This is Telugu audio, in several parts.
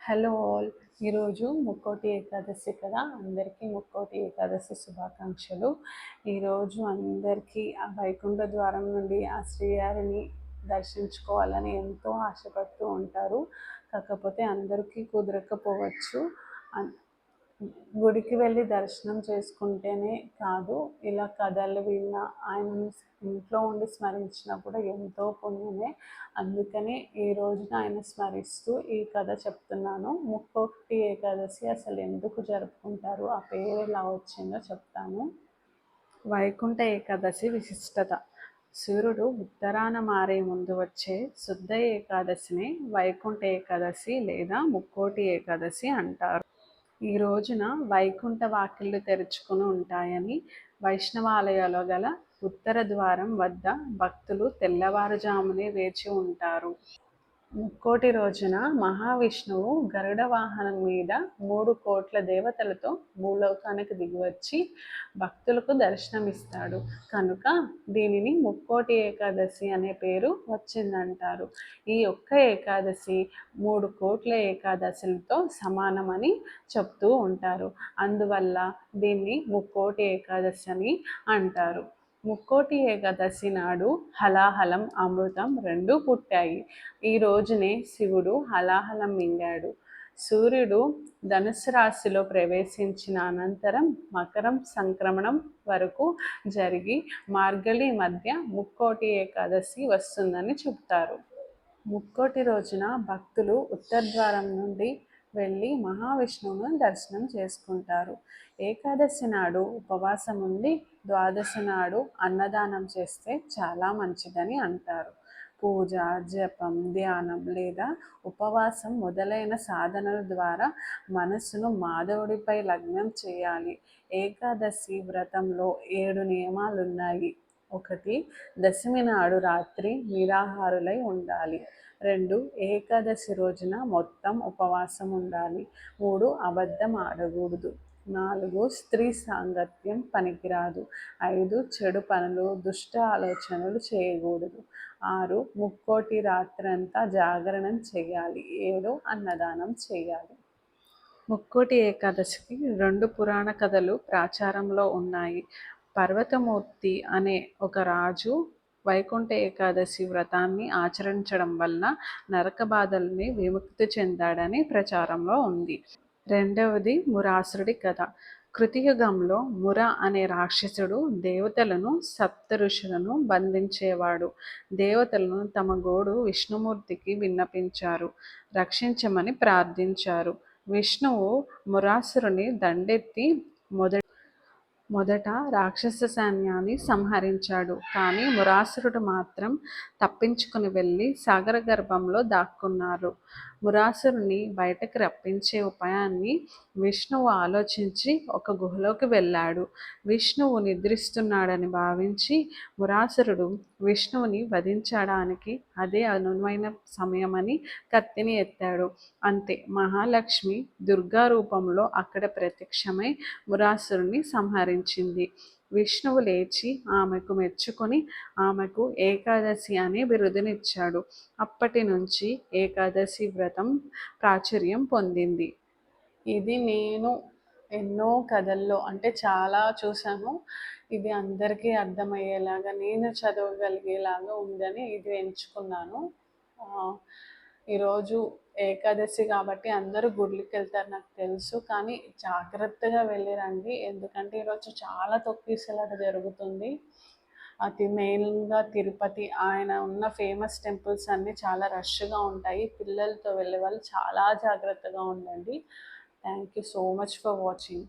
Hello all. ఈరోజు ముక్కోటి ఏకాదశి కదా, అందరికీ ముక్కోటి ఏకాదశి శుభాకాంక్షలు. ఈరోజు అందరికీ ఆ వైకుంఠ ద్వారం నుండి ఆ శ్రీవారిని దర్శించుకోవాలని ఎంతో ఆశపడుతూ ఉంటారు. కాకపోతే అందరికీ కుదరకపోవచ్చు. గుడికి వెళ్ళి దర్శనం చేసుకుంటేనే కాదు, ఇలా కథలు విన్నా ఆయనని ఇంట్లో ఉండి స్మరించినా కూడా ఎంతో పుణ్యమే. అందుకని ఈ రోజున ఆయన స్మరిస్తూ ఈ కథ చెప్తున్నాను. ముక్కోటి ఏకాదశి అసలు ఎందుకు జరుపుకుంటారు, ఆ పేరు ఎలా వచ్చిందో చెప్తాను. వైకుంఠ ఏకాదశి విశిష్టత. సూర్యుడు ఉత్తరాన మారే ముందు వచ్చే శుద్ధ ఏకాదశిని వైకుంఠ ఏకాదశి లేదా ముక్కోటి ఏకాదశి అంటారు. ఈ రోజున వైకుంఠ వాకిళ్ళు తెరుచుకుని ఉంటాయని వైష్ణవాలయాల్లో గల ఉత్తర ద్వారం వద్ద భక్తులు తెల్లవారుజామునే వేచి ఉంటారు. ముక్కోటి రోజున మహావిష్ణువు గరుడ వాహనం మీద 3 కోట్ల దేవతలతో భూలోకానికి దిగివచ్చి భక్తులకు దర్శనమిస్తాడు కనుక దీనిని ముక్కోటి ఏకాదశి అనే పేరు వచ్చిందంటారు. ఈ ఒక్క ఏకాదశి 3 కోట్ల ఏకాదశులతో సమానమని చెప్తూ ఉంటారు. అందువల్ల దీన్ని ముక్కోటి ఏకాదశి అని అంటారు. ముక్కోటి ఏకాదశి నాడు హలాహలం, అమృతం రెండూ పుట్టాయి. ఈ రోజునే శివుడు హలాహలం మింగాడు. సూర్యుడు ధనుస్సు రాశిలో ప్రవేశించిన అనంతరం మకరం సంక్రమణం వరకు జరిగి మార్గళి మధ్య ముక్కోటి ఏకాదశి వస్తుందని చెప్తారు. ముక్కోటి రోజున భక్తులు ఉత్తరద్వారం నుండి వెళ్ళి మహావిష్ణువును దర్శనం చేసుకుంటారు. ఏకాదశి నాడు ఉపవాసం ఉండి ద్వాదశి నాడు అన్నదానం చేస్తే చాలా మంచిదని అంటారు. పూజ, జపం, ధ్యానం లేదా ఉపవాసం మొదలైన సాధనల ద్వారా మనసును మాధవుడిపై లగ్నం చేయాలి. ఏకాదశి వ్రతంలో 7 నియమాలున్నాయి. 1. దశమి నాడు రాత్రి నిరాహారులై ఉండాలి. 2. ఏకాదశి రోజున మొత్తం ఉపవాసం ఉండాలి. 3. అబద్ధం ఆడకూడదు. 4. స్త్రీ సాంగత్యం పనికిరాదు. 5. చెడు పనులు, దుష్ట ఆలోచనలు చేయకూడదు. 6. ముక్కోటి రాత్రంతా జాగరణం చేయాలి. 7. అన్నదానం చేయాలి. ముక్కోటి ఏకాదశికి 2 పురాణ కథలు ప్రాచారంలో ఉన్నాయి. పర్వతమూర్తి అనే ఒక రాజు వైకుంఠ ఏకాదశి వ్రతాన్ని ఆచరించడం వల్ల నరక బాధల్ని విముక్తి చెందాడని ప్రచారంలో ఉంది. రెండవది మురాసురుడి కథ. కృతయుగంలో ముర అనే రాక్షసుడు దేవతలను, సప్త ఋషులను బంధించేవాడు. దేవతలను తమ గోడు విష్ణుమూర్తికి విన్నపించారు, రక్షించమని ప్రార్థించారు. విష్ణువు మురాసురుని దండెత్తి మొదట రాక్షస సైన్యాన్ని సంహరించాడు. కానీ మురాసురుడు మాత్రం తప్పించుకుని వెళ్ళి సాగర గర్భంలో దాక్కున్నారు. మురాసురుని బయటకు రప్పించే ఉపాయాన్ని విష్ణువు ఆలోచించి ఒక గుహలోకి వెళ్ళాడు. విష్ణువు నిద్రిస్తున్నాడని భావించి మురాసురుడు విష్ణువుని వధించడానికి అదే అనువైన సమయమని కత్తిని ఎత్తాడు. అంతే, మహాలక్ష్మి దుర్గా రూపంలో అక్కడ ప్రత్యక్షమై మురాసురుని సంహరించింది. విష్ణువు లేచి ఆమెకు మెచ్చుకొని ఆమెకు ఏకాదశి అనే బిరుదునిచ్చాడు. అప్పటి నుంచి ఏకాదశి వ్రతం ప్రాచుర్యం పొందింది. ఇది నేను ఎన్నో కథల్లో అంటే చాలా చూశాను. ఇది అందరికీ అర్థమయ్యేలాగా, నేను చదవగలిగేలాగా ఉందని ఇది ఎంచుకున్నాను. ఈరోజు ఏకాదశి కాబట్టి అందరూ గుడికి వెళ్తారు నాకు తెలుసు, కానీ జాగ్రత్తగా వెళ్ళిరండి. ఎందుకంటే ఈరోజు చాలా తొక్కిసలాట జరుగుతుంది. అది మెయిన్గా తిరుపతి, ఆయన ఉన్న ఫేమస్ టెంపుల్స్ అన్నీ చాలా రష్గా ఉంటాయి. పిల్లలతో వెళ్ళే వాళ్ళు చాలా జాగ్రత్తగా ఉండండి. Thank you so much for watching.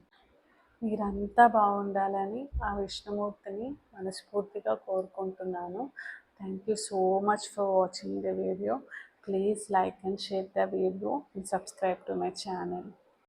మీరంతా బాగుండాలని ఆ విష్ణుమూర్తిని మనస్ఫూర్తిగా కోరుకుంటున్నాను. Thank you so much for watching the video. Please like and share the video and subscribe to my channel.